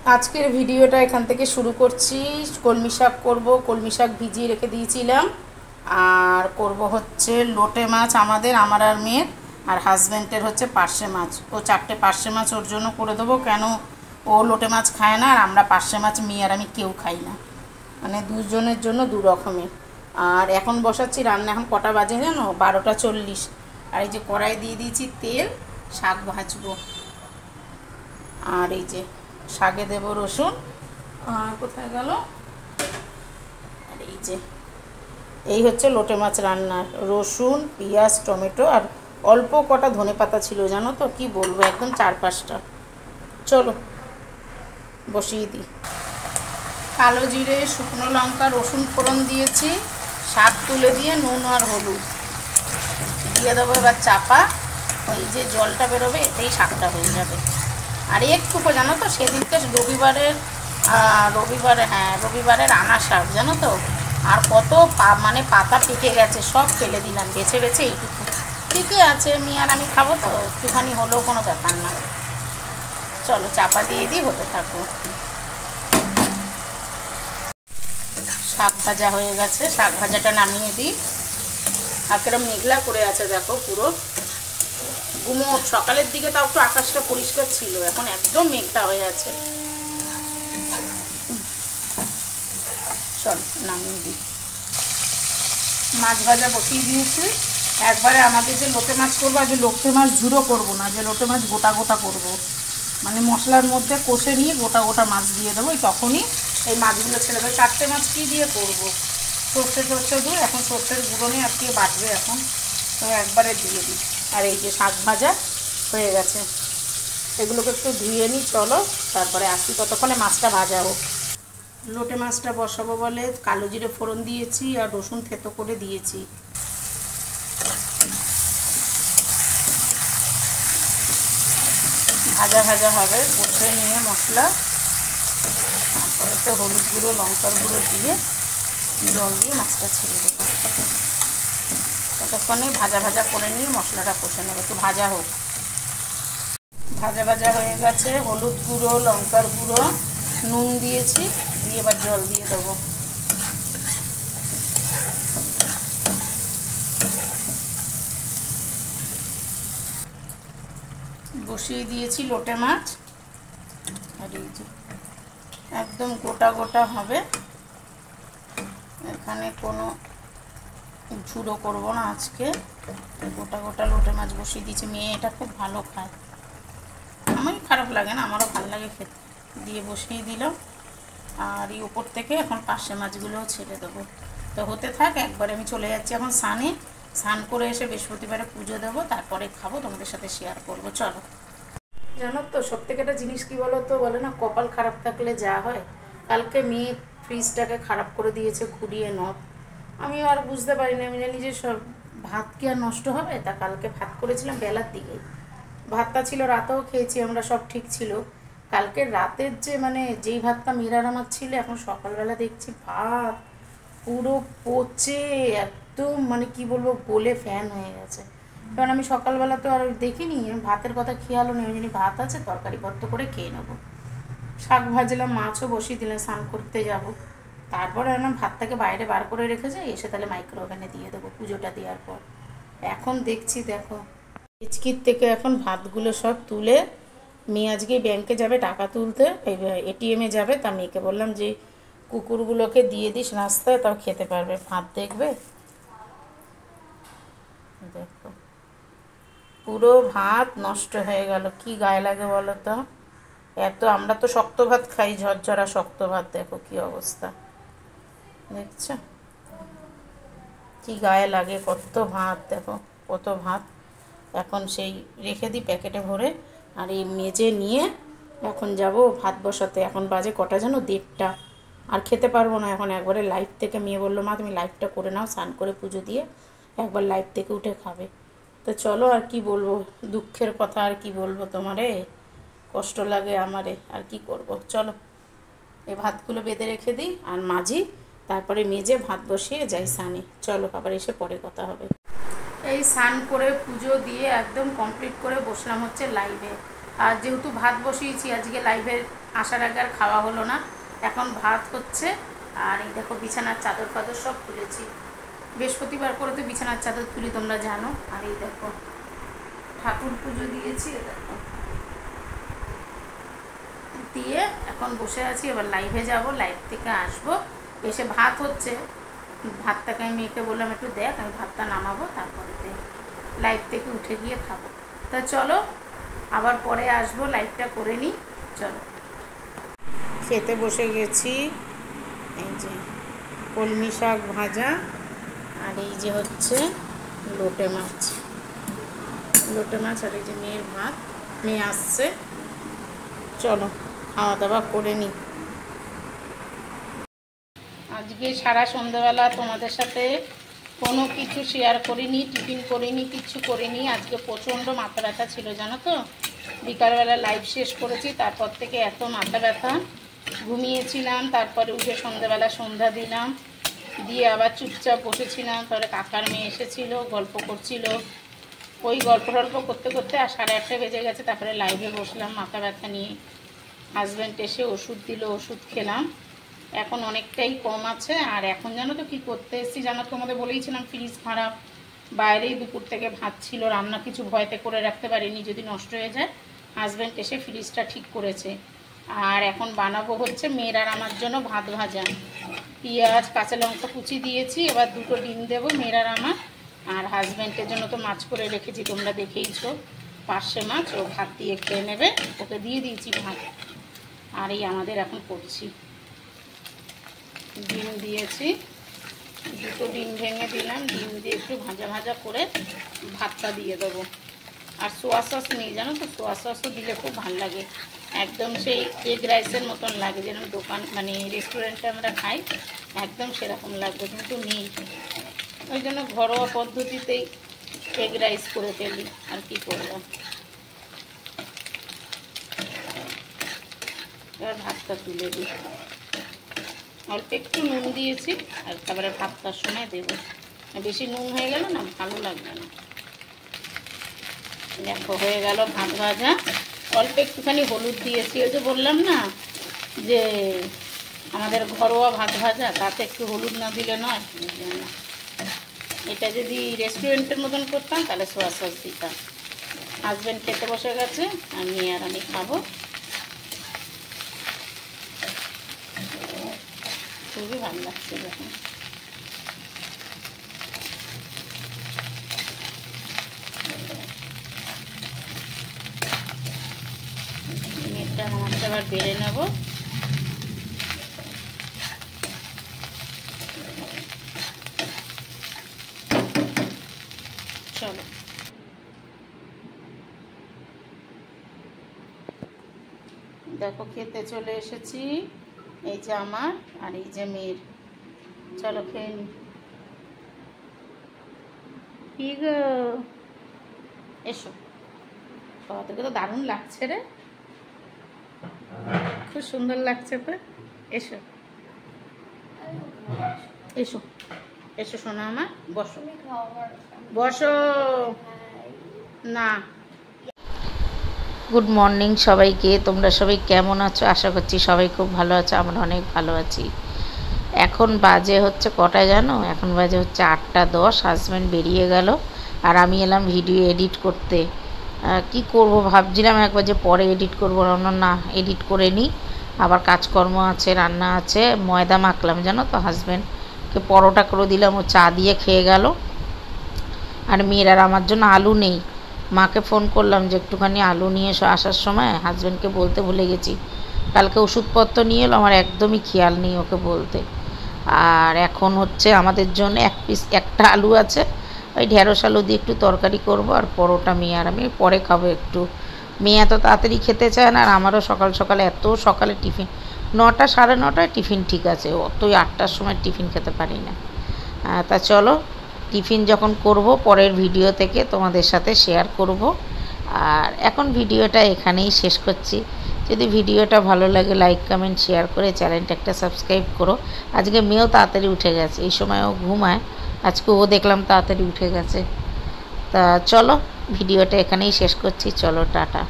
আজকের ভিডিওটা এখান থেকে শুরু করছি। কলমি শাক করব, কলমি শাক ভিজিয়ে রেখে দিয়েছিলাম। আর করব হচ্ছে লোটে মাছ, আমার আর মেয়ের, আর হাজব্যান্ডের হচ্ছে পার্শে মাছ। ও 4টে পার্শে মাছ ওর জন্য করে দেবো, কেন ও লোটে মাছ খায় না, আর আমরা পার্শে মাছ মেয়ে আর আমি কেউ খাই না, মানে দুজনের জন্য দু রকমের। আর এখন বসাচ্ছি রান্না। এখন কটা বাজে জানো? 12টা 40। আর এই যে কড়াই দিয়ে দিয়েছি তেল, শাক ভাজবো। আর এই যে শাকে দেবো রসুন। আর কোথায় গেল? আর এই যে এই হচ্ছে লোটে মাছ রান্নার রসুন, পেঁয়াজ, টমেটো আর অল্প কটা ধনেপাতা ছিল, জানো তো, কি বলবো, একদম 4-5টা। চলো বসিয়ে দিই। কালো জিরে, শুকনো লঙ্কা, রসুন ফোড়ন দিয়েছি। শাক তুলে দিয়ে নুন আর হলুদ দিয়ে দেবো এবার চাপা। ওই যে জলটা বেরোবে, এতেই শাকটা হয়ে যাবে। আর একটুকু জানো তো, সেদিনকে রবিবারের আনা শাক, জানো তো, আর কত মানে পাতা পেকে গেছে, সব ফেলে দিলাম বেছে বেছে। এইটুকু ঠিকই আছে, মেয়ে আর আমি খাবো তো, একটুখানি হলেও কোনো ব্যাপার না। চলো চাপা দিয়ে দিই, হতে থাকো। শাক ভাজা হয়ে গেছে, শাক ভাজাটা নামিয়ে দিই। আর কিরম মেঘলা করে আছে দেখো, পুরো গুমোট। সকালের দিকে তাও একটু আকাশটা পরিষ্কার ছিল, এখন একদম মেঘটা হয়ে আছে। চল নামিয়ে দিই। মাছ ভাজা বসিয়ে দিয়েছি। একবারে আমাদের যে লোটে মাছ করবো, আজ লোটে মাছ ঝুড়ো করবো না, যে লোটে মাছ গোটা গোটা করবো, মানে মশলার মধ্যে কষে নিয়ে গোটা গোটা মাছ দিয়ে দেবো। তখনই এই মাছগুলো ছেড়ে দেবো। 4টে মাছ কী দিয়ে করবো? সর্ষে দিয়ে, এখন সর্ষের গুঁড়ো নিয়ে আজকে বাটবে, এখন তো একবারে দিয়ে দিই। আর এই যে শাক ভাজা হয়ে গেছে, এগুলোকে একটু ধুয়ে নিই। চলো তারপরে আসি, ততক্ষণে মাছটা ভাজা হোক। লোটে মাছটা বসাবো বলে কালো জিরে ফোড়ন দিয়েছি আর রসুন থেতো করে দিয়েছি। ভাজা ভাজা হবে, কষে নিয়ে মশলা, তারপরে তো হলুদ গুঁড়ো, লঙ্কার গুঁড়ো দিয়ে জল দিয়ে মাছটা ছেড়ে দেবো। ততক্ষণে ভাজা ভাজা করে নিয়ে মশলাটা কষে নেবো, একটু ভাজা হোক। ভাজা ভাজা হয়ে গেছে, হলুদ গুঁড়ো, লঙ্কার গুঁড়ো, নুন দিয়েছি, দিয়ে এবার জল দিয়ে দেবো। বসিয়ে দিয়েছি লোটে মাছ। আর এই যে একদম গোটা গোটা হবে, এখানে কোনো ঝুড়ো করবো না আজকে। গোটা গোটা লোটে মাছ বসিয়ে দিয়েছি। মেয়ে এটা খুব ভালো খায়, আমারই খারাপ লাগে না, আমারও ভালো লাগে খেতে। দিয়ে বসিয়ে দিলাম। আর এই উপর থেকে এখন পার্শে মাছগুলোও ছেড়ে দেবো। তো হতে থাক, একবারে আমি চলে যাচ্ছি এখন স্নানে। স্নান করে এসে বৃহস্পতিবারে পুজো দেবো, তারপরে খাবো, তোমাদের সাথে শেয়ার করবো। চলো। জানো তো সবথেকে একটা জিনিস কি বলো তো, বলে না কপাল খারাপ থাকলে যা হয়। কালকে মেয়ে ফ্রিজটাকে খারাপ করে দিয়েছে, ঘুরিয়ে নখ। আমি আর বুঝতে পারিনি, আমি জানি যে সব ভাত কি আর নষ্ট হবে। তা কালকে ভাত করেছিলাম বেলার দিকে, ভাতটা ছিল, রাতেও খেয়েছি আমরা, সব ঠিক ছিল। কালকে রাতের যে মানে যেই ভাতটা মেয়ের আমার ছিল, এখন সকালবেলা দেখছি ভাত পুরো পচে একদম, মানে কি বলবো, গলে ফ্যান হয়ে গেছে। কারণ আমি সকালবেলা তো আর দেখিনি, ভাতের কথা খেয়ালও নেই, জানি ভাত আছে, তরকারি পত্র করে খেয়ে নেবো। শাক ভাজলাম, মাছও বসিয়ে দিলাম, স্নান করতে যাব। তারপরে আমি ভাতটাকে বাইরে বার করে রেখে যাই, এসে তাহলে মাইক্রো ওভেনে দিয়ে দেবো পুজোটা দেওয়ার পর। এখন দেখছি দেখো, হিচকির থেকে এখন ভাতগুলো সব তুলে, মেয়ে আজকে ব্যাংকে যাবে টাকা তুলতে, এটিএমে যাবে। তা মেয়েকে বললাম যে কুকুরগুলোকে দিয়ে দিস রাস্তায়, তাও খেতে পারবে, ভাত দেখবে। দেখো পুরো ভাত নষ্ট হয়ে গেল, কি গায়ে লাগে বলো তো। আমরা তো শক্ত ভাত খাই, ঝরঝরা শক্ত ভাত, দেখো কি অবস্থা, দেখছো কি গায়ে লাগে, কত ভাত, দেখো কত ভাত। এখন সেই রেখে দিই প্যাকেটে ভরে। আর এই মেজে নিয়ে এখন যাব ভাত বসাতে। এখন বাজে কটা যেন, 1:30। আর খেতে পারবো না এখন, একবারে লাইভ থেকে। মেয়ে বললো মা তুমি লাইভটা করে নাও, স্নান করে পুজো দিয়ে একবার লাইভ থেকে উঠে খাবে। তো চলো, আর কি বলবো, দুঃখের কথা আর কি বলবো তোমারে, কষ্ট লাগে আমারে, আর কি করব। চলো এই ভাতগুলো বেঁধে রেখে দিই আর মাজি, তারপরে মেজে ভাত বসিয়ে যাই স্নানে। চলো আবার এসে পরে কথা হবে। এই স্নান করে পুজো দিয়ে একদম কমপ্লিট করে বসলাম হচ্ছে লাইভে। আর যেহেতু ভাত বসিয়েছি, আজকে লাইভের আসার আগে আর খাওয়া হলো না। এখন ভাত হচ্ছে। আর এই দেখো বিছানার চাদর ফাদর সব তুলেছি, বৃহস্পতিবার করে তো বিছানার চাদর তুলি তোমরা জানো। আর এই দেখো ঠাকুর পুজো দিয়েছি, দেখো দিয়ে এখন বসে আছি। এবার লাইভে যাব, লাইভ থেকে আসবো, এসে ভাত হচ্ছে, ভাতটাকে আমি মেয়েকে বললাম একটু দেখ, আমি ভাতটা নামাবো, তারপরে লাইভ থেকে উঠে গিয়ে খাবো। তা চলো আবার পরে আসবো, লাইভটা করে নিই। চলো, খেতে বসে গেছি। এই যে কলমি শাক ভাজা, আর এই যে হচ্ছে লোটে মাছ, আর এই যে মেয়ের ভাত, মেয়ে আসছে। চলো খাওয়া দাওয়া করে নিই। আজকে সারা সন্ধ্যাবেলা তোমাদের সাথে কোনো কিছু শেয়ার করিনি, টিফিন করিনি, কিচ্ছু করিনি। আজকে প্রচণ্ড মাথা ব্যথা ছিল জানো তো। বিকালবেলা লাইভ শেষ করেছি, তারপর থেকে এত মাথা ব্যথা, ঘুমিয়েছিলাম। তারপরে উঠে সন্ধ্যাবেলা সন্ধ্যা দিলাম, দিয়ে আবার চুপচাপ বসেছিলাম। তারপরে কাকার মেয়ে এসেছিলো, গল্প করছিল, ওই গল্প করতে করতে আর 8:30 বেজে গেছে। তারপরে লাইভে বসলাম মাথা ব্যথা নিয়ে। হাজব্যান্ড এসে ওষুধ দিল, ওষুধ খেলাম, এখন অনেকটাই কম আছে। আর এখন জানো তো কী করতে এসেছি, জানো তোমাদের বলেইছিলাম ফ্রিজ খারাপ, বাইরেই দুপুর থেকে ভাত ছিল, রান্না কিছু ভয়তে করে রাখতে পারিনি যদি নষ্ট হয়ে যায়। হাজব্যান্ড এসে ফ্রিজটা ঠিক করেছে। আর এখন বানাবো হচ্ছে মেয়ের আর আমার জন্য ভাত ভাজা, পেঁয়াজ কাঁচা লঙ্কা কুচি দিয়েছি। এবার 2টো ডিম দেবো মেয়ের আর আমার। আর হাজব্যান্ডের জন্য তো মাছ করে রেখেছি, তোমরা দেখেইছো, পার্শে মাছ, ও ভাত দিয়ে খেয়ে নেবে, ওকে দিয়ে দিয়েছি ভাত। আর এই আমাদের এখন করছি, ডিম দিয়েছি, 2টো ডিম ভেঙে দিলাম, ডিম দিয়ে একটু ভাজা ভাজা করে ভাতটা দিয়ে দেবো। আর সোয়া সস নেই জানো তো, সোয়া সসও দিলে খুব ভালো লাগে, একদম সেই এগ রাইসের মতন লাগে, যেরকম দোকান মানে রেস্টুরেন্টে আমরা খাই একদম সেরকম লাগবে, কিন্তু নেই। ওই জন্য ঘরোয়া পদ্ধতিতেই এগ রাইস করে ফেলি, আর কি করবো। এবার ভাতটা তুলে দিই, অল্প একটু নুন দিয়েছি, আর তারপরে ভাতটার সময় দেবো, বেশি নুন হয়ে গেল না ভালো লাগবে না। দেখো হয়ে গেল ভাত ভাজা, অল্প একটুখানি হলুদ দিয়েছি, ওই যে বললাম না যে আমাদের ঘরোয়া ভাত ভাজা, তাতে একটু হলুদ না দিলে নয়। এটা যদি রেস্টুরেন্টের মতন করতাম তাহলে সোয়া সস দিতাম। হাজব্যান্ড খেতে বসে গেছে, আমি আর আমি খাবো। খুবই ভালো লাগছে যখন। মেয়েটা আমাকে আবার বেড়ে নেব। চলো দেখো খেতে চলে এসেছি, এই যে আমার আর এই যে মেয়ের। চলো খেয়ে নি। কি গো, এসো, খাওয়া থেকে তো দারুণ লাগছে রে, খুব সুন্দর লাগছে তো। এসো এসো এসো শোনো আমার, বসো বসো না। গুড মর্নিং সবাইকে, তোমরা সবাই কেমন আছো? আশা করছি সবাই খুব ভালো আছো, আমরা অনেক ভালো আছি। এখন বাজে হচ্ছে কটা জানো, এখন বাজে হচ্ছে 8:10। হাজব্যান্ড বেরিয়ে গেল, আর আমি এলাম ভিডিও এডিট করতে। কি করব ভাবছিলাম একবার যে পরে এডিট করবো, না এডিট করে নিই, আবার কাজকর্ম আছে, রান্না আছে। ময়দা মাখলাম জানো তো, হাজব্যান্ডকে পরোটা করে দিলাম, ও চা দিয়ে খেয়ে গেল। আর মেয়ের আর আমার জন্য আলু নেই, মাকে ফোন করলাম যে একটুখানি আলু নিয়ে এসো আসার সময়, হাজব্যান্ডকে বলতে ভুলে গেছি। কালকে ওষুধপত্র নিয়ে এলো, আমার একদমই খেয়াল নেই ওকে বলতে। আর এখন হচ্ছে আমাদের জন্য একটা আলু আছে, ওই ঢেঁড়স আলু দিয়ে একটু তরকারি করব, আর পরোটা মেয়ে আর আমি পরে খাবো একটু। মেয়ে এত তাড়াতাড়ি খেতে চায় না, আর আমারও সকাল সকাল এত সকালে টিফিন, 9টা 9:30 টিফিন ঠিক আছে, অতই 8টার সময় টিফিন খেতে পারি না। তা চলো টিফিন যখন করব পরের ভিডিও থেকে তোমাদের সাথে শেয়ার করব। আর এখন ভিডিওটা এখানেই শেষ করছি। যদি ভিডিওটা ভালো লাগে লাইক কমেন্ট শেয়ার করে চ্যানেলটা একটা সাবস্ক্রাইব করো। আজকে মেয়েও তাড়াতাড়ি উঠে গেছে, এই সময় ও ঘুমায়, আজকে ও দেখলাম তাড়াতাড়ি উঠে গেছে। তা চলো ভিডিওটা এখানেই শেষ করছি, চলো টাটা।